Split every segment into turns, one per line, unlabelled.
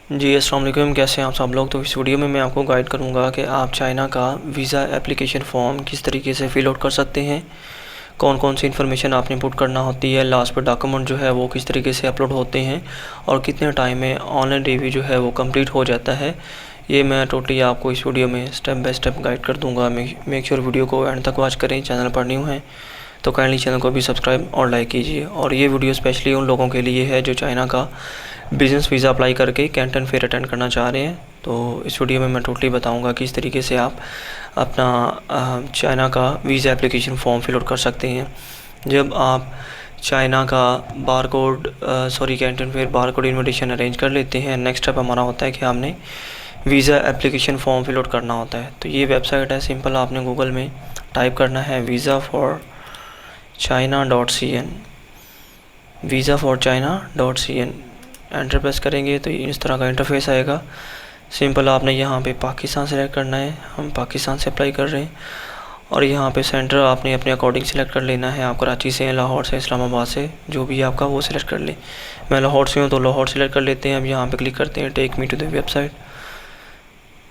जी अस्सलाम वालेकुम, कैसे हैं आप सब लोग। तो इस वीडियो में मैं आपको गाइड करूंगा कि आप चाइना का वीज़ा एप्लीकेशन फॉर्म किस तरीके से फ़िल आउट कर सकते हैं, कौन कौन सी इन्फॉर्मेशन आपने पुट करना होती है, लास्ट पर डॉक्यूमेंट जो है वो किस तरीके से अपलोड होते हैं और कितने टाइम में ऑनलाइन रिव्यू जो है वो कंप्लीट हो जाता है। ये मैं टोटली आपको इस वीडियो में स्टेप बाय स्टेप गाइड कर दूँगा। मेक श्योर वीडियो को एंड तक वॉच करें। चैनल पर न्यू हैं तो काइंडली चैनल को भी सब्सक्राइब और लाइक कीजिए। और ये वीडियो स्पेशली उन लोगों के लिए है जो चाइना का बिज़नेस वीज़ा अप्लाई करके कैंटन फेयर अटेंड करना चाह रहे हैं। तो इस वीडियो में मैं टोटली बताऊंगा कि इस तरीके से आप अपना चाइना का visa application form fill out कर सकते हैं। जब आप चाइना का Canton fair barcode invitation arrange कर लेते हैं, नेक्स्ट स्टेप हमारा होता है कि हमने visa application form fill out करना होता है। तो ये वेबसाइट है, सिंपल आपने गूगल में टाइप करना है visa4china.cn, visa4china.cn। एंटर प्रेस करेंगे तो इस तरह का इंटरफेस आएगा। सिंपल आपने यहाँ पे पाकिस्तान सेलेक्ट करना है, हम पाकिस्तान से अप्लाई कर रहे हैं। और यहाँ पे सेंटर आपने अपने अकॉर्डिंग सेलेक्ट कर लेना है। आप कराची से, लाहौर से, इस्लामाबाद से, जो भी आपका वो सिलेक्ट कर लें। मैं लाहौर से हूँ तो लाहौर सेलेक्ट कर लेते हैं। अब यहाँ पे क्लिक करते हैं take me to the website.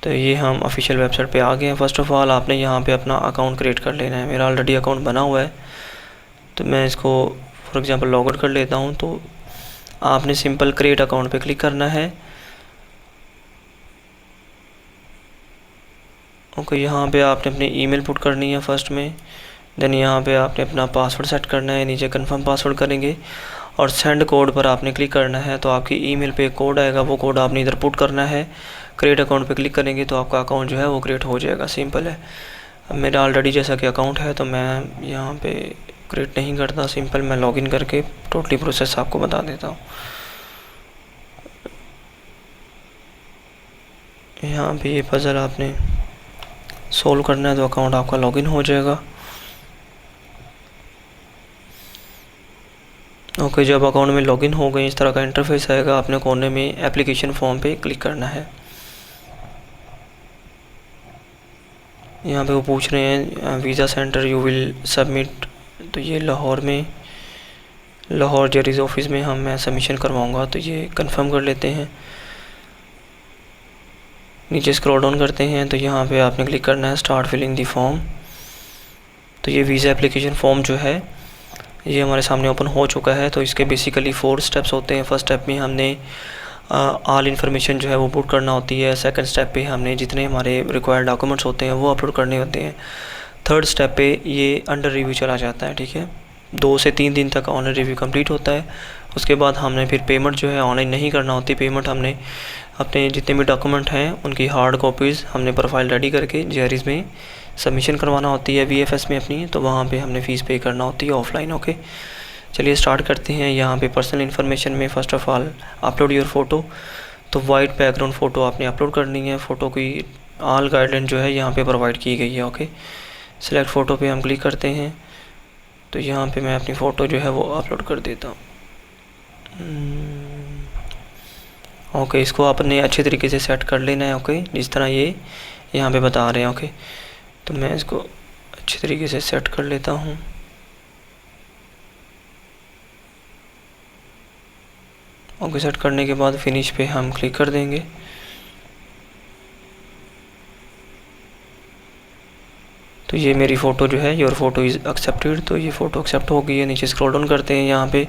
तो ये हम ऑफिशियल वेबसाइट पे आ गए हैं। फ़र्स्ट ऑफ़ ऑल आपने यहाँ पे अपना अकाउंट क्रिएट कर लेना है। मेरा ऑलरेडी अकाउंट बना हुआ है तो मैं इसको फॉर एग्ज़ाम्पल लॉग आउट कर लेता हूँ। तो आपने सिंपल क्रिएट अकाउंट पे क्लिक करना है। ओके, यहाँ पे आपने अपनी ईमेल पुट करनी है फर्स्ट में। देन यहाँ पे आपने अपना पासवर्ड सेट करना है, नीचे कंफर्म पासवर्ड करेंगे और सेंड कोड पर आपने क्लिक करना है। तो आपकी ईमेल पे कोड आएगा, वो कोड आपने इधर पुट करना है। क्रिएट अकाउंट पे क्लिक करेंगे तो आपका अकाउंट जो है वो क्रिएट हो जाएगा। सिंपल है। अब मेरा ऑलरेडी जैसा कि अकाउंट है तो मैं यहाँ पे क्रिएट नहीं करता, सिंपल मैं लॉगिन करके टोटली प्रोसेस आपको बता देता हूँ। यहाँ पे ये पज़ल आपने सोल्व करना है तो अकाउंट आपका लॉगिन हो जाएगा। ओके, जब अकाउंट में लॉगिन हो गए इस तरह का इंटरफेस आएगा। आपने कोने में एप्लीकेशन फॉर्म पे क्लिक करना है। यहाँ पे वो पूछ रहे हैं visa centre you will submit, तो ये लाहौर में, लाहौर जरीज़ ऑफिस में मैं सबमिशन करवाऊँगा। तो ये कंफर्म कर लेते हैं। नीचे स्क्रॉल डाउन करते हैं तो यहाँ पे आपने क्लिक करना है स्टार्ट फिलिंग दी फॉर्म। तो ये वीज़ा एप्लीकेशन फॉर्म जो है ये हमारे सामने ओपन हो चुका है। तो इसके बेसिकली 4 स्टेप्स होते हैं। फर्स्ट स्टेप में हमने ऑल इन्फॉर्मेशन जो है वो पुट करना होती है। सेकंड स्टेप पे हमने जितने हमारे रिक्वायर्ड डॉक्यूमेंट्स होते हैं वो अपलोड करने होते हैं। थर्ड स्टेप पे ये अंडर रिव्यू चला जाता है। ठीक है, 2 से 3 दिन तक ऑनलाइन रिव्यू कंप्लीट होता है। उसके बाद हमने फिर पेमेंट जो है ऑनलाइन नहीं करना होती। पेमेंट हमने अपने जितने भी डॉक्यूमेंट हैं उनकी हार्ड कॉपीज़ हमने प्रोफाइल रेडी करके जेआरईज़ में सबमिशन करवाना होती है वीएफएस में अपनी। तो वहाँ पे हमने फ़ीस पे करना होती है ऑफलाइन। ओके, चलिए स्टार्ट करते हैं। यहाँ पे पर्सनल इन्फॉर्मेशन में first of all upload your photo. तो वाइट बैकग्राउंड फ़ोटो आपने अपलोड करनी है। फ़ोटो की ऑल गाइडलाइन जो है यहाँ पे प्रोवाइड की गई है। ओके, सिलेक्ट फ़ोटो पे हम क्लिक करते हैं। तो यहाँ पे मैं अपनी फ़ोटो जो है वो अपलोड कर देता हूँ। ओके, इसको आपने अच्छे तरीके से सेट कर लेना है। ओके, जिस तरह ये यहाँ पे बता रहे हैं। ओके, तो मैं इसको अच्छे तरीके से सेट कर लेता हूँ। ओके, सेट करने के बाद फिनिश पे हम क्लिक कर देंगे। तो ये मेरी फ़ोटो जो है योर फ़ोटो इज़ एक्सेप्टेड, तो ये फ़ोटो एक्सेप्ट हो गई है। नीचे स्क्रॉल डाउन करते हैं। यहाँ पे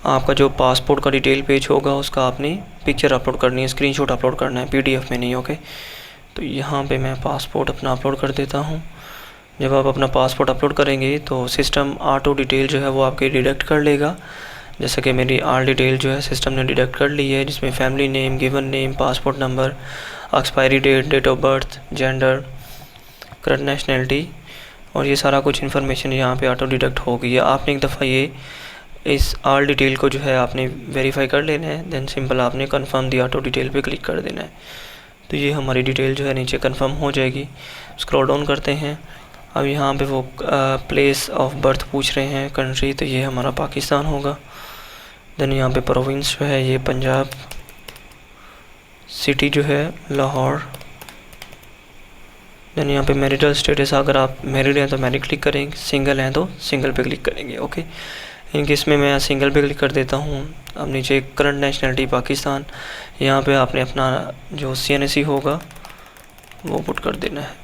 आपका जो पासपोर्ट का डिटेल पेज होगा उसका आपने पिक्चर अपलोड करनी है, स्क्रीनशॉट अपलोड करना है, पीडीएफ में नहीं। ओके, तो यहाँ पे मैं पासपोर्ट अपना अपलोड कर देता हूँ। जब आप अपना पासपोर्ट अपलोड करेंगे तो सिस्टम ऑटो डिटेल जो है वो आपकी डिडक्ट कर लेगा। जैसे कि मेरी ऑल डिटेल जो है सिस्टम ने डिडक्ट कर ली है, जिसमें family name, given name, passport number, expiry date, date of birth, gender, current nationality और ये सारा कुछ इन्फॉर्मेशन यहाँ पे ऑटो डिडक्ट हो गई है। आपने एक दफ़ा ये इस ऑल डिटेल को जो है आपने वेरीफाई कर लेना है। देन सिंपल आपने कंफर्म दी ऑटो डिटेल पे क्लिक कर देना है। तो ये हमारी डिटेल जो है नीचे कंफर्म हो जाएगी। स्क्रॉल डाउन करते हैं। अब यहाँ पे वो प्लेस ऑफ बर्थ पूछ रहे हैं, कंट्री, तो ये हमारा पाकिस्तान होगा। देन यहाँ पे प्रोविंस जो है ये पंजाब, सिटी जो है लाहौर। देन यहाँ पे मैरिटल स्टेटस, अगर आप मैरिड हैं तो मैरिड क्लिक करेंगे, सिंगल हैं तो सिंगल पे क्लिक करेंगे। ओके, इनके इसमें मैं सिंगल पे क्लिक कर देता हूँ। अब नीचे करंट नेशनलिटी पाकिस्तान, यहाँ पे आपने अपना जो CNSE होगा वो पुट कर देना है।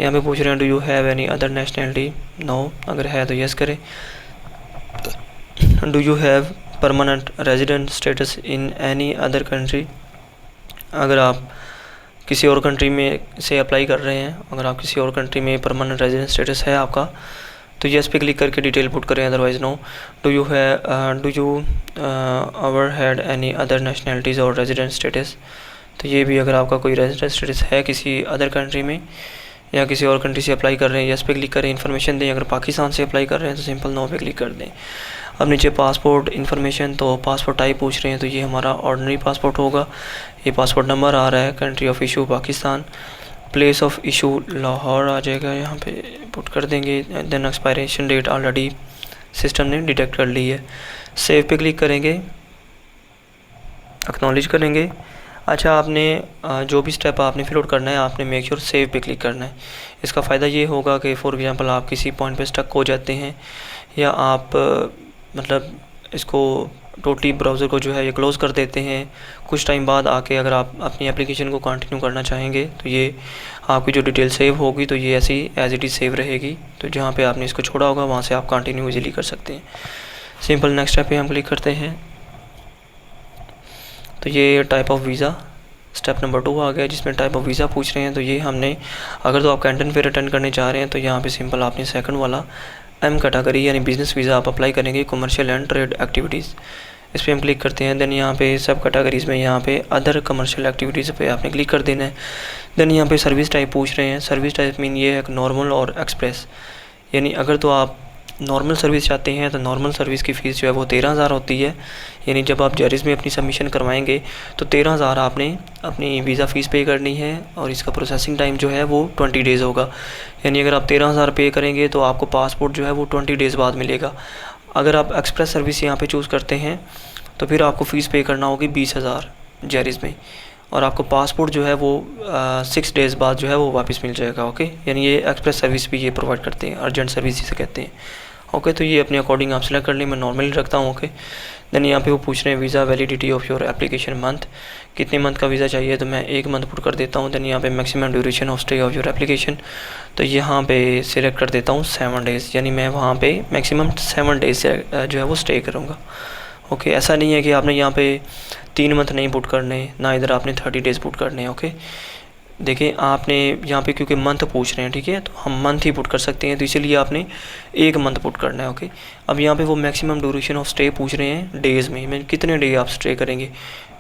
यहाँ पे पूछ रहे हैं do you have any other nationality, no, अगर है तो यस करें। Do you have permanent resident status in any other country, अगर आप किसी और कंट्री में से अप्लाई कर रहे हैं, अगर आप किसी और कंट्री में परमानेंट रेजिडेंट स्टेटस है आपका, तो यस पे क्लिक करके डिटेल पुट करें, otherwise no. Do you ever had any other nationalities और रेजिडेंट स्टेटस, तो ये भी अगर आपका कोई रेजिडेंट स्टेटस है किसी अदर कंट्री में या किसी और कंट्री से अप्लाई कर रहे हैं, यस पे क्लिक करें, इन्फॉर्मेशन दें। अगर पाकिस्तान से अप्लाई कर रहे हैं तो सिंपल नो पे क्लिक कर दें। अब नीचे पासपोर्ट इन्फॉर्मेशन, तो पासपोर्ट टाइप पूछ रहे हैं, तो ये हमारा ऑर्डिनरी पासपोर्ट होगा। ये पासपोर्ट नंबर आ रहा है, country of issue Pakistan, place of issue Lahore आ जाएगा, यहाँ पे पुट कर देंगे। Then expiration date already system ने डिटेक्ट कर ली है। सेव पे क्लिक करेंगे, एक्नॉलेज करेंगे। अच्छा, आपने जो भी स्टेप आपने फिल आउट करना है, आपने मेक श्योर सेव पे क्लिक करना है। इसका फ़ायदा ये होगा कि फॉर एग्जांपल आप किसी पॉइंट पे स्टक हो जाते हैं या आप मतलब इसको टोटली ब्राउज़र को जो है ये क्लोज़ कर देते हैं, कुछ टाइम बाद आके अगर आप अपनी एप्लीकेशन को कंटिन्यू करना चाहेंगे तो ये आपकी जो डिटेल सेव होगी तो ये ऐसी एज इट इज़ सेव रहेगी। तो जहाँ पे आपने इसको छोड़ा होगा वहाँ से आप कंटिन्यू इजीली कर सकते हैं। सिंपल नेक्स्ट स्टेप पे हम क्लिक करते हैं, तो ये type of visa step number 2 आ गया, जिसमें टाइप ऑफ वीज़ा पूछ रहे हैं। तो ये हमने अगर तो आप कैंटन फेयर अटेंड करने चाह रहे हैं तो यहाँ पे सिंपल आपने सेकंड वाला M कैटेगरी यानी बिज़नेस वीज़ा आप अप्लाई करेंगे, कमर्शियल एंड ट्रेड एक्टिविटीज़, इस पर हम क्लिक करते हैं। देन यहाँ पे सब कैटेगरीज़ में यहाँ पे अदर कमर्शियल एक्टिविटीज़ पे आपने क्लिक कर देना है। देन यहाँ पे सर्विस टाइप पूछ रहे हैं, सर्विस टाइप मीन ये है नॉर्मल और एक्सप्रेस, यानी अगर तो आप नॉर्मल सर्विस चाहते हैं तो नॉर्मल सर्विस की फ़ीस जो है वो 13,000 होती है, यानी जब आप JARIS में अपनी सबमिशन करवाएंगे तो 13,000 आपने अपनी वीज़ा फ़ीस पे करनी है और इसका प्रोसेसिंग टाइम जो है वो 20 डेज़ होगा। यानी अगर आप 13,000 पे करेंगे तो आपको पासपोर्ट जो है वो 20 डेज़ बाद मिलेगा। अगर आप एक्सप्रेस सर्विस यहाँ पे चूज़ करते हैं तो फिर आपको फ़ीस पे करना होगी 20,000 JARIS में, और आपको पासपोर्ट जो है वो 6 डेज़ बाद जो है वो वापस मिल जाएगा। ओके, यानी ये एक्सप्रेस सर्विस भी ये प्रोवाइड करते हैं, अर्जेंट सर्विस जिसे कहते हैं। ओके, तो ये अपने अकॉर्डिंग आप सेलेक्ट कर लें, मैं नॉर्मली रखता हूँ। ओके, देन यहाँ पे वो पूछ रहे हैं visa validity of your application month, कितने मंथ का वीज़ा चाहिए, तो मैं 1 मंथ पुट कर देता हूँ। देन यहाँ पे maximum duration of stay of your application, तो यहाँ पे सिलेक्ट कर देता हूँ 7 डेज़, यानी मैं वहाँ पे मैक्सिमम 7 डेज़ से जो है वो स्टे करूँगा। ओके, ऐसा नहीं है कि आपने यहाँ पे 3 मंथ नहीं पुट करने, ना इधर आपने 30 डेज़ पुट करने। ओके, देखिए आपने यहाँ पे क्योंकि मंथ पूछ रहे हैं, ठीक है, तो हम मंथ ही पुट कर सकते हैं, तो इसीलिए आपने 1 मंथ पुट करना है। ओके, अब यहाँ पे वो मैक्सिमम ड्यूरेशन ऑफ स्टे पूछ रहे हैं डेज़ में, मैं कितने डे आप स्टे करेंगे।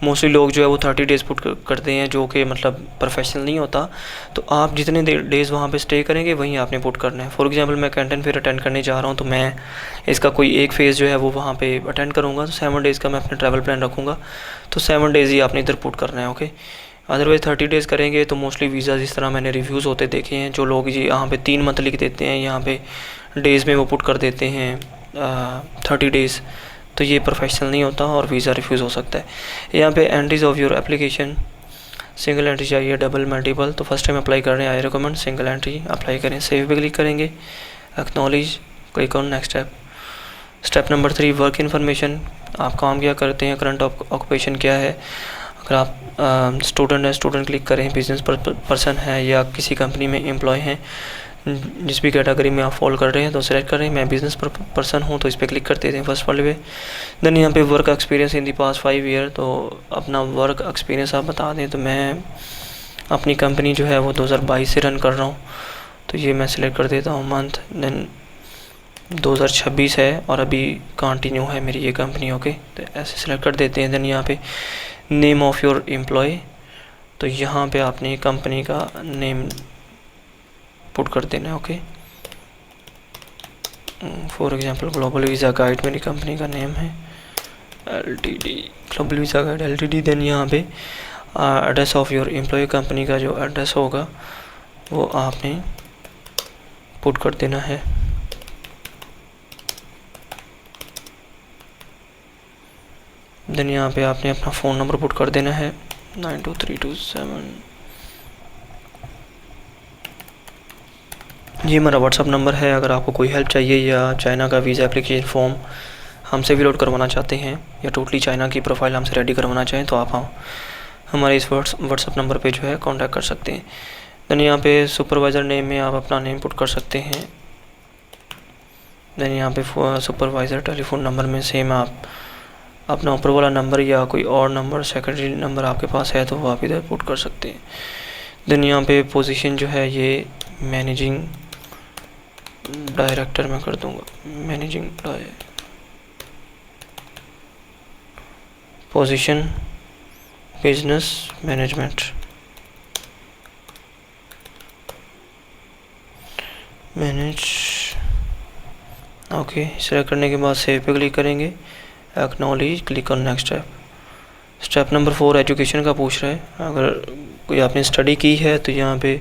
मोस्टली लोग जो है वो 30 डेज़ पुट करते हैं, जो कि मतलब प्रोफेशनल नहीं होता। तो आप जितने डेज़ वहाँ पे स्टे करेंगे वहीं आपने पुट करना है। फॉर एग्जांपल मैं कैंटन फेयर अटेंड करने जा रहा हूँ, तो मैं इसका कोई एक फ़ेज़ जो है वो वहाँ पे अटेंड करूँगा, तो 7 डेज़ का मैं अपना ट्रैवल प्लान रखूँगा, तो 7 डेज़ ही आपने इधर पुट करना है। ओके, अदरवाइज़ 30 डेज़ करेंगे तो मोस्टली वीज़ा जिस तरह मैंने रिव्यूज़ होते देखे हैं, जो लोग जी यहाँ पे 3 मंथ लिख देते हैं, यहाँ पे डेज़ में वो पुट कर देते हैं 30 डेज़, तो ये प्रोफेशनल नहीं होता और वीज़ा रिफ्यूज़ हो सकता है। यहाँ पे entries of your application, single entry चाहिए, डबल, मल्टीपल, तो फर्स्ट टाइम अप्लाई कर रहे हैं, I recommend single entry apply करें। सेव पे क्लिक करेंगे, acknowledge, click on next step. Step number 3 work information, आप काम क्या करते हैं, करंट ऑक्यूपेशन क्या है। अगर आप स्टूडेंट है, स्टूडेंट क्लिक करें, बिजनेस पर्सन है या किसी कंपनी में एम्प्लॉय हैं, जिस भी कैटेगरी में आप फॉलो कर रहे हैं तो सेलेक्ट करें। मैं बिज़नेस पर्सन हूँ तो इस पर क्लिक कर देते हैं फर्स्ट वाले पे। देन यहाँ पे work experience in the past 5 year, तो अपना वर्क एक्सपीरियंस आप बता दें। तो मैं अपनी कंपनी जो है वो 2022 से रन कर रहा हूँ, तो ये मैं सिलेक्ट कर देता हूँ मंथ। देन 2026 है और अभी कंटिन्यू है मेरी ये कंपनी। ओके, तो ऐसे सिलेक्ट कर देते हैं। देन यहाँ पे नेम ऑफ़ योर एम्प्लॉय, तो यहाँ पे आपने कंपनी का नेम पुट कर देना है। Okay, for example global visa guide मेरी कंपनी का नेम है, LTD, global visa guide LTD। Then यहाँ पे address of your employ, company का जो एड्रेस होगा वो आपने पुट कर देना है। देन यहाँ पे आपने अपना फ़ोन नंबर पुट कर देना है 92327। ये मेरा व्हाट्सअप नंबर है, अगर आपको कोई हेल्प चाहिए या चाइना का वीज़ा एप्लीकेशन फॉर्म हमसे भी लोड करवाना चाहते हैं या टोटली चाइना की प्रोफाइल हमसे रेडी करवाना चाहें तो आप हमारे इस व्हाट्सअप नंबर पे जो है कांटेक्ट कर सकते हैं। देन यहाँ पे सुपरवाइज़र नेम में आप अपना नेम पुट कर सकते हैं। देन यहाँ पे सुपरवाइज़र टेलीफोन नंबर में सेम आप अपना ऊपर वाला नंबर या कोई और नंबर सेकेंडरी नंबर आपके पास है तो वो आप इधर पुट कर सकते हैं। देन यहाँ पे पोजीशन जो है ये मैनेजिंग डायरेक्टर में कर दूँगा, managing position business management, manage. Okay, select करने के बाद सेव पे क्लिक करेंगे, acknowledge, click on next step. Step number 4 education का पूछ रहा है। अगर कोई आपने स्टडी की है तो यहाँ पे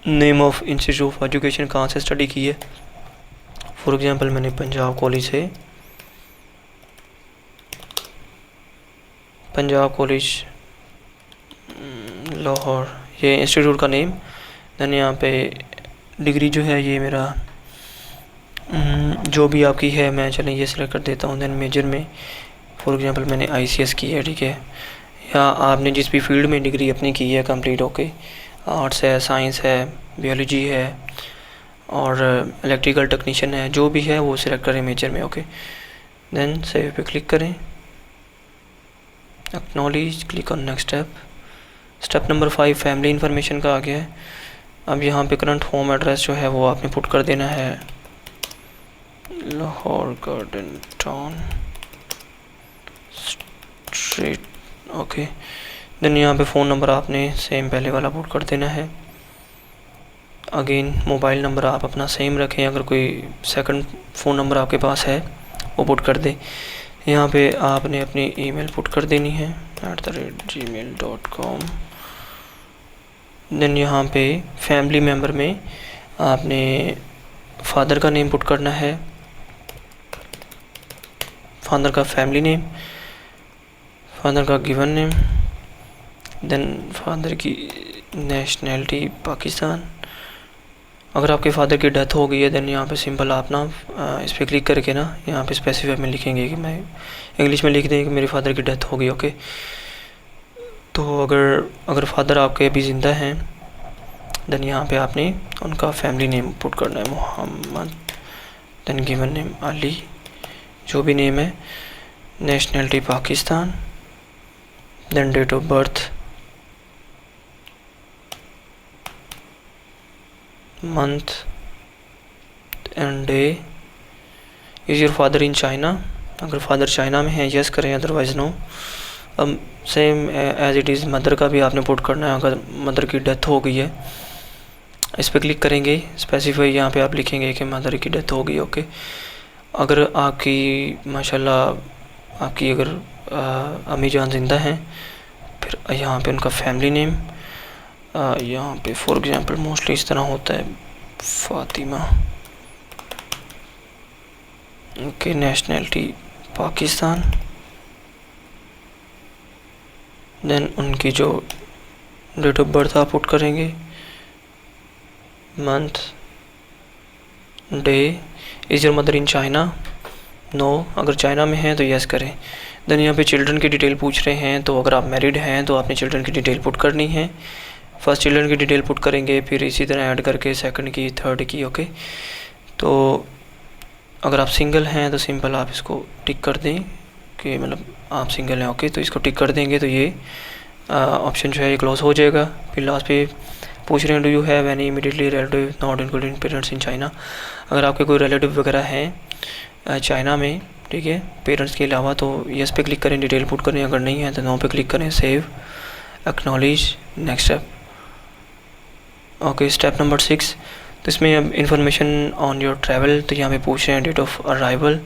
name of institute of education कहाँ से स्टडी की है। फॉर एग्जांपल मैंने पंजाब कॉलेज से, पंजाब कॉलेज लाहौर, ये इंस्टीट्यूट का नेम। देन यहाँ पे डिग्री जो है ये मेरा जो भी आपकी है, मैं चलें ये सिलेक्ट कर देता हूँ। देन मेजर में फॉर एग्जांपल मैंने ICS की है, ठीक है, या आपने जिस भी फील्ड में डिग्री अपनी की है कंप्लीट होके, आर्ट्स है, साइंस है, बायोलॉजी है और इलेक्ट्रिकल टेक्नीशियन है, जो भी है वो सिलेक्ट करें मेजर में। ओके, देन सेव पे क्लिक करें, acknowledge, click on next step. Step number 5 family information का आ गया है। अब यहाँ पे करंट होम एड्रेस जो है वो आपने पुट कर देना है, Lahore garden town street. Okay, then यहाँ पे फ़ोन नंबर आपने सेम पहले वाला पुट कर देना है। अगेन मोबाइल नंबर आप अपना सेम रखें, अगर कोई सेकंड फ़ोन नंबर आपके पास है वो पुट कर दें। यहाँ पे आपने अपनी ईमेल पुट कर देनी है @gmail.com। देन यहाँ पे फैमिली मेम्बर में आपने फादर का नेम पुट करना है, फादर का फैमिली नेम, फादर का गिवन नेम, देन फादर की नेशनैलिटी पाकिस्तान। अगर आपके फादर की डेथ हो गई है देन यहाँ पे सिंपल आप ना इस पर क्लिक करके ना यहाँ पे स्पेसिफाई में लिखेंगे कि मैं इंग्लिश में लिख दें कि मेरे फादर की डेथ हो गई। ओके, तो अगर फादर आपके अभी ज़िंदा हैं देन यहाँ पे आपने उनका फैमिली नेम पुट करना है, Mohammad, then given name Ali, जो भी नेम है, nationality Pakistan, then date of birth, month and day. Is your father in China? अगर फादर चाइना में है यस करें, अदरवाइज़ नो। अब same as it is mother का भी आपने पुट करना है। अगर मदर की डेथ हो गई है इस पर क्लिक करेंगे, स्पेसिफाई यहाँ पे आप लिखेंगे कि मदर की डेथ हो गई। ओके, अगर आपकी माशाल्लाह आपकी अगर अम्मी जान ज़िंदा हैं फिर यहाँ पे उनका फैमिली नेम, यहाँ पे फॉर एग्जांपल मोस्टली इस तरह होता है Fatima. Okay, nationality Pakistan, then उनकी जो डेट ऑफ बर्थ आप पुट करेंगे, month, day. Is your mother in China? No. अगर चाइना में है तो यस करें। देन यहाँ पे चिल्ड्रन की डिटेल पूछ रहे हैं, तो अगर आप मैरिड हैं तो आपने चिल्ड्रन की डिटेल पुट करनी है। फर्स्ट चिल्ड्रन की डिटेल पुट करेंगे, फिर इसी तरह ऐड करके सेकंड की, थर्ड की। ओके, तो अगर आप सिंगल हैं तो सिंपल आप इसको टिक कर दें कि मतलब आप सिंगल हैं। ओके, तो इसको टिक कर देंगे तो ये ऑप्शन जो है ये क्लोज हो जाएगा। फिर लास्ट पे पूछ रहे हैं do you have any immediately relative not including parents in China? अगर आपके कोई रिलेटिव वगैरह हैं चाइना में, ठीक है, पेरेंट्स के अलावा, तो यस पे क्लिक करें, डिटेल पुट करें। अगर नहीं है तो नो पे क्लिक करें, save, acknowledge, next step. Okay, step number 6, तो इसमें अब इंफॉर्मेशन ऑन योर ट्रैवल, तो यहाँ पे पूछ रहे हैं date of arrival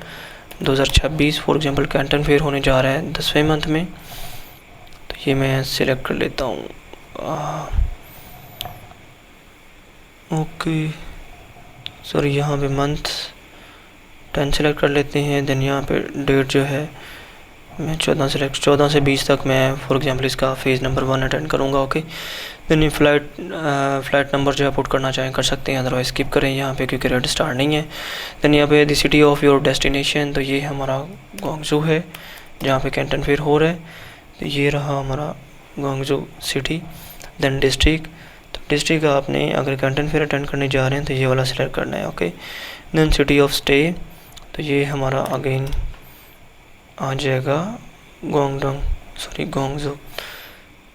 2026। For example Canton fair होने जा रहा है 10वें मंथ में, तो ये मैं सिलेक्ट कर लेता हूँ। ओके, सॉरी, यहाँ पे मंथ 10 सेलेक्ट कर लेते हैं। देन यहाँ पे डेट जो है मैं 14 से 20 तक मैं फॉर एग्जांपल इसका फेज़ नंबर 1 अटेंड करूँगा। ओके, देन ये फ़्लाइट नंबर जो है पुट करना चाहें कर सकते हैं, अदरवाइज़ स्किप करें यहाँ पे क्योंकि रेड स्टार नहीं है। देन यहाँ पे the city of your destination, तो ये हमारा ग्वांगझू है जहाँ पे कैंटन फेयर हो रहा है। तो ये रहा हमारा ग्वांगझू सिटी। देन डिस्ट्रिक्ट, तो डिस्ट्रिक्ट आपने अगर कैंटन फेयर अटेंड करने जा रहे हैं तो ये वाला सिलेक्ट करना है। Okay, then city of stay, तो ये हमारा अगेन आ जाएगा ग्वांगझू।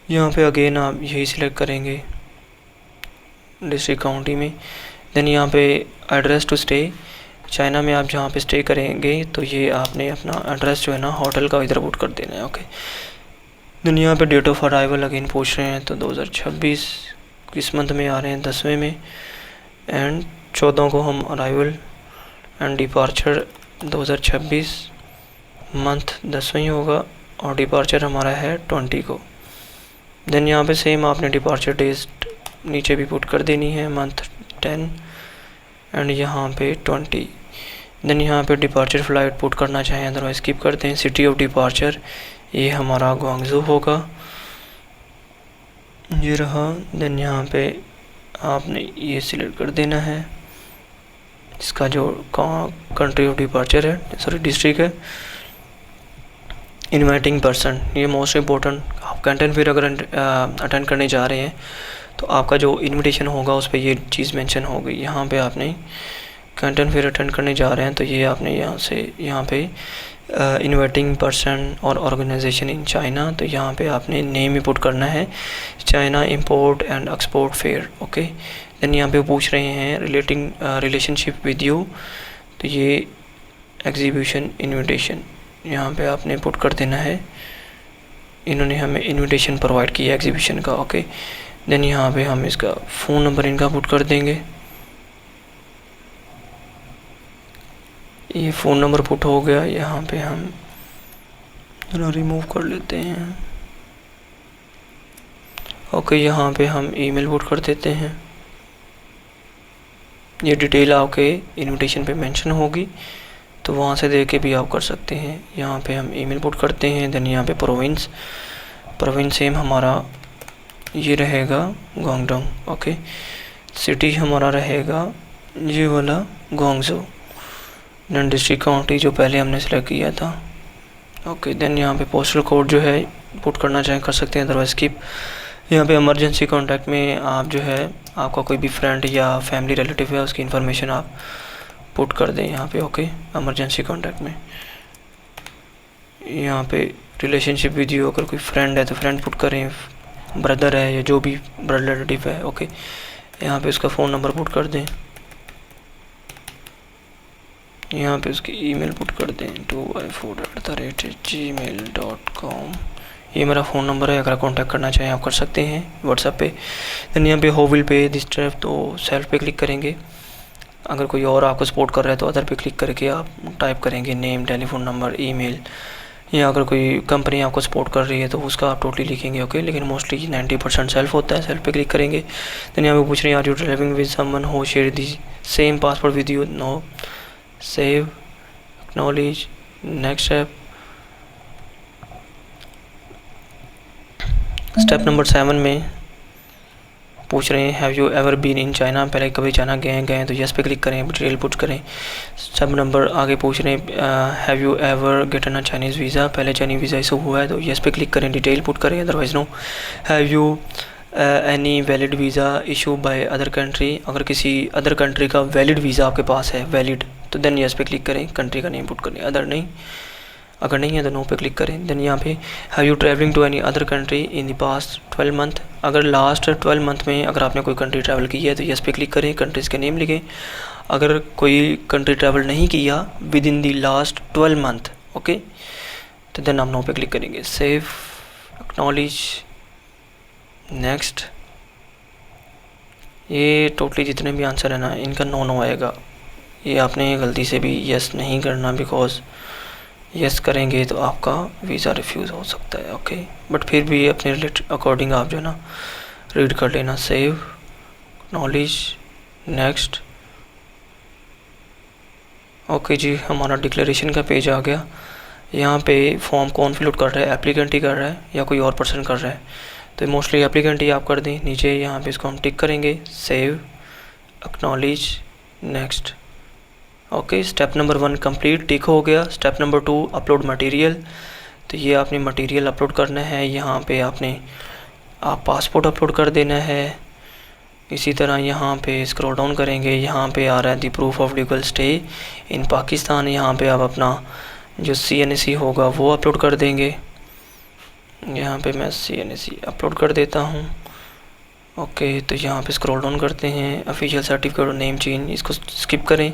यहाँ पे अगेन आप यही सिलेक्ट करेंगे डिस्ट्रिक्ट काउंटी में। देन यहाँ पे एड्रेस टू स्टे, चाइना में आप जहाँ पे स्टे करेंगे तो ये आपने अपना एड्रेस जो है ना होटल का इधर पुट कर देना है। ओके, देन यहाँ पे डेट ऑफ अराइवल अगेन पूछ रहे हैं, तो 2026 किस मंथ में आ रहे हैं, 10वें में, एंड 14 को हम अराइवल एंड डिपार्चर 2026 मंथ 10वें ही होगा और डिपार्चर हमारा है 20 को। देन यहाँ पे सेम आपने डिपार्चर डेट नीचे भी पुट कर देनी है, मंथ 10 एंड यहाँ पे 20। देन यहाँ पे डिपार्चर फ़्लाइट पुट करना चाहें अदरवाइज स्किप करते हैं। सिटी ऑफ डिपार्चर ये हमारा ग्वांगझू होगा, ये रहा। देन यहाँ पे आपने ये सिलेक्ट कर देना है इसका जो कंट्री ऑफ डिपार्चर है, सॉरी डिस्ट्रिक्ट है। इनवाइटिंग पर्सन, ये मोस्ट इम्पोर्टेंट, आप कैंटन फेयर अगर अटेंड करने जा रहे हैं तो आपका जो इनविटेशन होगा उस पर ये चीज़ मेंशन होगी। यहाँ पे आपने कैंटन फेयर अटेंड करने जा रहे हैं तो ये आपने यहाँ पे इनवाइटिंग पर्सन और ऑर्गेनाइजेशन इन चाइना, तो यहाँ पे आपने नेम ही पुट करना है, China import and export fair. Okay, then यहाँ पे पूछ रहे हैं रिलेशनशिप विद यू, तो ये एग्जीबिशन इनविटेशन यहाँ पे आपने पुट कर देना है, इन्होंने हमें इनविटेशन प्रोवाइड किया एग्जीबिशन का। ओके, देन यहाँ पे हम इसका फ़ोन नंबर इनका पुट कर देंगे, ये फ़ोन नंबर पुट हो गया। यहाँ पे हम रिमूव कर लेते हैं। ओके, यहाँ पे हम ईमेल पुट कर देते हैं, ये डिटेल आपके इनविटेशन पे मेंशन होगी तो वहाँ से देख के भी आप कर सकते हैं। यहाँ पे हम ईमेल पुट करते हैं। देन यहाँ पे प्रोविंस सेम हमारा ये रहेगा ग्वांगडोंग। ओके, सिटी हमारा रहेगा ये वाला ग्वांगझू। देन डिस्ट्रिक्ट काउंटी जो पहले हमने सेलेक्ट किया था। ओके, देन यहाँ पे पोस्टल कोड जो है पुट करना चाहें कर सकते हैं अदरवाइज स्किप। यहाँ पे इमरजेंसी कॉन्टैक्ट में आप जो है आपका कोई भी फ्रेंड या फैमिली रिलेटिव है उसकी इन्फॉर्मेशन आप पुट कर दें यहाँ पे। ओके, इमरजेंसी कॉन्टैक्ट में यहाँ पे रिलेशनशिप विद यू, अगर कोई फ्रेंड है तो फ्रेंड पुट करें, ब्रदर है या जो भी ब्लड रिलेटिव है। ओके, यहाँ पे उसका फ़ोन नंबर पुट कर दें, यहाँ पे उसकी ईमेल पुट कर दें 2i4@gmail.com। ये मेरा फ़ोन नंबर है, अगर कांटेक्ट करना चाहें आप कर सकते हैं व्हाट्सएप पे। देन यहाँ पे how will pay this trip, तो सेल्फ पे क्लिक करेंगे। अगर कोई और आपको सपोर्ट कर रहा है तो अदर पे क्लिक करके आप टाइप करेंगे नेम, टेलीफोन नंबर, ईमेल, या अगर कोई कंपनी आपको सपोर्ट कर रही है तो उसका आप टोटली लिखेंगे। ओके, लेकिन मोस्टली 90% सेल्फ होता है, सेल्फ पे क्लिक करेंगे। देन यहाँ पे पूछ रहे हैं are you travelling with someone who share the same password with you, no, save, acknowledge, next step number 7 में पूछ रहे हैं have you ever been in China, पहले कभी चाइना गए तो यस पे क्लिक करें, डिटेल पुट करें। स्टेप नंबर आगे पूछ रहे हैं have you ever gotten a Chinese visa, पहले चाइनीज़ वीज़ा इशू हुआ है तो यस पे क्लिक करें, डिटेल पुट करें, otherwise no. Have you any valid visa issue by other country, अगर किसी अदर कंट्री का वैलिड वीज़ा आपके पास है वैलिड तो देन यस पे क्लिक करें, कंट्री का नेम पुट करें, अदर नहीं, अगर नहीं है तो नो पे क्लिक करें। देन यहाँ पे have you travelling to any other country in the past 12 month, अगर लास्ट 12 मंथ में अगर आपने कोई कंट्री ट्रैवल की है तो यस पे क्लिक करें, कंट्रीज़ के नेम लिखें। अगर कोई कंट्री ट्रैवल नहीं किया with in the last 12 month, okay, तो देन आप नो पे क्लिक करेंगे, सेव, एक्नॉलेज, नेक्स्ट। ये टोटली जितने भी आंसर है ना इनका नो आएगा, ये आपने गलती से भी यस नहीं करना, बिकॉज यस करेंगे तो आपका वीज़ा रिफ्यूज़ हो सकता है। ओके, बट फिर भी अपने रिलेटेड अकॉर्डिंग आप जो है ना रीड कर लेना, सेव, नॉलेज, नेक्स्ट। ओके जी, हमारा डिक्लेरेशन का पेज आ गया। यहाँ पे फॉर्म कौन फिल आउट कर रहा है, एप्लीकेंट ही कर रहा है या कोई और पर्सन कर रहा है, तो मोस्टली एप्लीकेंट ही आप कर दें। नीचे यहाँ पे इसको हम टिक करेंगे, save, acknowledge, next. Okay, step number 1 complete, tick हो गया। स्टेप नंबर 2 अपलोड मटेरियल, तो ये आपने मटेरियल अपलोड करना है। यहाँ पे आप पासपोर्ट अपलोड कर देना है। इसी तरह यहाँ पे स्क्रॉल डाउन करेंगे, यहाँ पे आ रहा है the proof of legal stay in Pakistan. यहाँ पे आप अपना जो CNAC होगा वो अपलोड कर देंगे। यहाँ पे मैं CNAC अपलोड कर देता हूँ। ओके, तो यहाँ पे स्क्रॉल डाउन करते हैं, ऑफिशियल सर्टिफिकेट और नेम चेंज, इसको स्किप करें।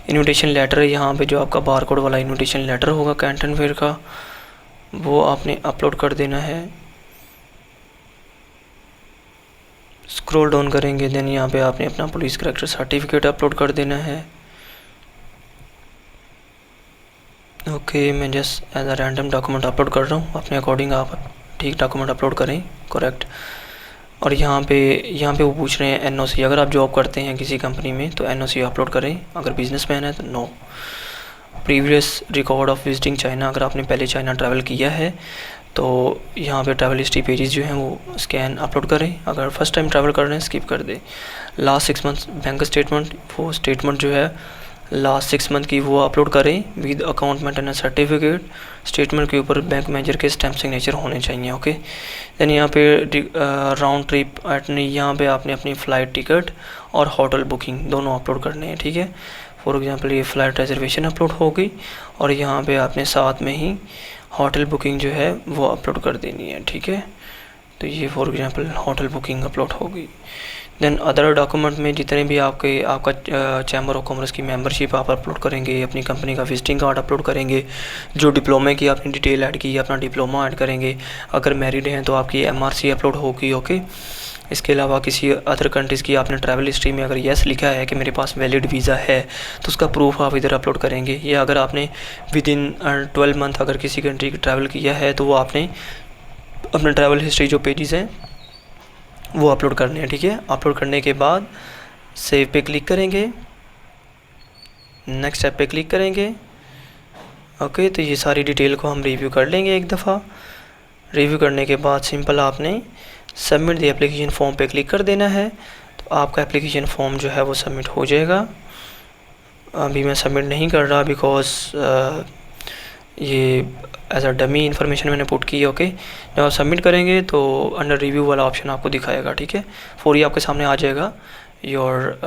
इन्विटेशन लेटर है, यहाँ पे जो आपका बारकोड वाला इन्विटेशन लेटर होगा कैंटन फेयर का, वो आपने अपलोड कर देना है। स्क्रॉल डाउन करेंगे, देन यहाँ पे आपने अपना पुलिस कैरेक्टर सर्टिफिकेट अपलोड कर देना है। ओके, मैं just as a random document upload कर रहा हूँ, अपने अकॉर्डिंग आप ठीक डॉक्यूमेंट अपलोड करें, करेक्ट। और यहाँ पे वो पूछ रहे हैं NOC, अगर आप जॉब करते हैं किसी कंपनी में तो NOC अपलोड करें, अगर बिजनेसमैन है तो no. Previous record of visiting China, अगर आपने पहले चाइना ट्रैवल किया है तो यहाँ पे ट्रैवल हिस्ट्री पेजेस जो हैं वो स्कैन अपलोड करें, अगर फर्स्ट टाइम ट्रैवल कर रहे हैं स्किप कर दें। लास्ट 6 मंथ्स बैंक स्टेटमेंट, वो स्टेटमेंट जो है लास्ट 6 मंथ की वो अपलोड करें with account maintenance certificate. Statement के ऊपर बैंक मैनेजर के स्टैम्प सिग्नेचर होने चाहिए। ओके, देन यहाँ पे राउंड ट्रिप एटनी, यहाँ पे आपने अपनी फ़्लाइट टिकट और होटल बुकिंग दोनों अपलोड करने हैं, ठीक है। फॉर एग्जांपल ये फ़्लाइट रिजर्वेशन अपलोड हो गई और यहाँ पे आपने साथ में ही होटल बुकिंग जो है वो अपलोड कर देनी है, ठीक है। तो ये for example hotel booking upload हो गई। देन अदर डॉक्यूमेंट में जितने भी आपका चैम्बर ऑफ कॉमर्स की मेंबरशिप आप अपलोड करेंगे, अपनी कंपनी का विजिटिंग कार्ड अपलोड करेंगे, जो डिप्लोमे की आपने डिटेल ऐड की है अपना डिप्लोमा ऐड करेंगे, अगर मैरिड हैं तो आपकी MRC अपलोड होगी। ओके, इसके अलावा किसी अदर कंट्रीज़ की आपने ट्रैवल हिस्ट्री में अगर येस लिखा है कि मेरे पास वैलिड वीज़ा है तो उसका प्रूफ आप इधर अपलोड करेंगे। या अगर आपने विद इन 12 मंथ अगर किसी कंट्री की ट्रैवल किया है तो वो आपने अपना ट्रैवल हिस्ट्री जो पेजेस हैं वो अपलोड करने हैं, ठीक है। अपलोड करने के बाद सेव पे क्लिक करेंगे, नेक्स्ट स्टेप पे क्लिक करेंगे। ओके, तो ये सारी डिटेल को हम रिव्यू कर लेंगे एक दफ़ा। रिव्यू करने के बाद सिंपल आपने सबमिट द एप्लीकेशन फॉर्म पे क्लिक कर देना है, तो आपका एप्लीकेशन फॉर्म जो है वो सबमिट हो जाएगा। अभी मैं सबमिट नहीं कर रहा बिकॉज ये एज अ डमी इन्फॉर्मेशन मैंने पुट की है। ओके, जब आप सबमिट करेंगे तो अंडर रिव्यू वाला ऑप्शन आपको दिखाएगा, ठीक है। फॉर ये आपके सामने आ जाएगा योर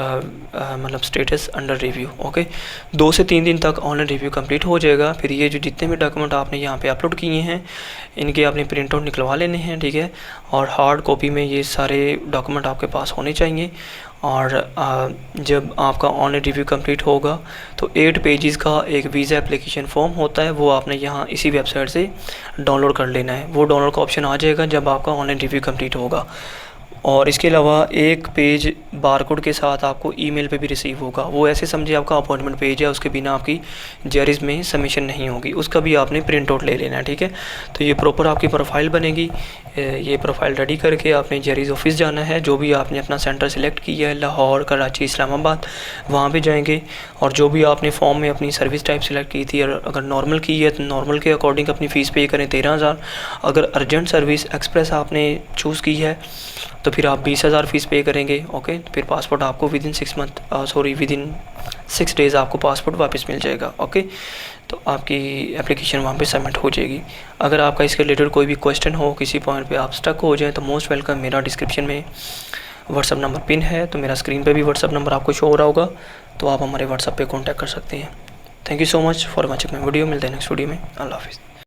मतलब स्टेटस अंडर रिव्यू। ओके, 2 से 3 दिन तक ऑनलाइन रिव्यू कंप्लीट हो जाएगा। फिर ये जो जितने भी डॉक्यूमेंट आपने यहाँ पे अपलोड किए हैं इनके आपने प्रिंट आउट निकलवा लेने हैं, ठीक है। और हार्ड कॉपी में ये सारे डॉक्यूमेंट आपके पास होने चाहिए। और जब आपका ऑनलाइन रिव्यू कंप्लीट होगा तो 8 पेजेस का एक वीज़ा एप्लीकेशन फॉर्म होता है, वो आपने यहाँ इसी वेबसाइट से डाउनलोड कर लेना है। वो डाउनलोड का ऑप्शन आ जाएगा जब आपका ऑनलाइन रिव्यू कंप्लीट होगा। और इसके अलावा एक पेज बारकोड के साथ आपको ईमेल पे भी रिसीव होगा। वो ऐसे समझिए आपका अपॉइंटमेंट पेज है, उसके बिना आपकी जेरिस में सबमिशन नहीं होगी, उसका भी आपने प्रिंट आउट ले लेना है, ठीक है। तो ये प्रॉपर आपकी प्रोफाइल बनेगी। ये प्रोफाइल रेडी करके आपने जेरिस ऑफिस जाना है, जो भी आपने अपना सेंटर सेलेक्ट किया है लाहौर, कराची, इस्लामाबाद, वहाँ पे जाएंगे। और जो भी आपने फॉर्म में अपनी सर्विस टाइप सेलेक्ट की थी, अगर नॉर्मल की है तो नॉर्मल के अकॉर्डिंग अपनी फ़ीस पे करें 13,000। अगर अर्जेंट सर्विस एक्सप्रेस आपने चूज़ की है तो फिर आप 20,000 फ़ीस पे करेंगे। ओके, फिर पासपोर्ट आपको विद इन 6 डेज़ आपको पासपोर्ट वापस मिल जाएगा। ओके, तो आपकी एप्लीकेशन वहाँ पे सबमिट हो जाएगी। अगर आपका इसके रिलेटेड कोई भी क्वेश्चन हो, किसी पॉइंट पे आप स्टक हो जाए तो मोस्ट वेलकम, मेरा डिस्क्रिप्शन में व्हाट्सअप नंबर पिन है, तो मेरा स्क्रीन पे भी व्हाट्सअप नंबर आपको शो हो रहा होगा, तो आप हमारे व्हाट्सअप पे कॉन्टैक्ट कर सकते हैं। Thank you so much for watching my video. मिलते हैं नेक्स्ट वीडियो में। अल्लाह हाफिज़।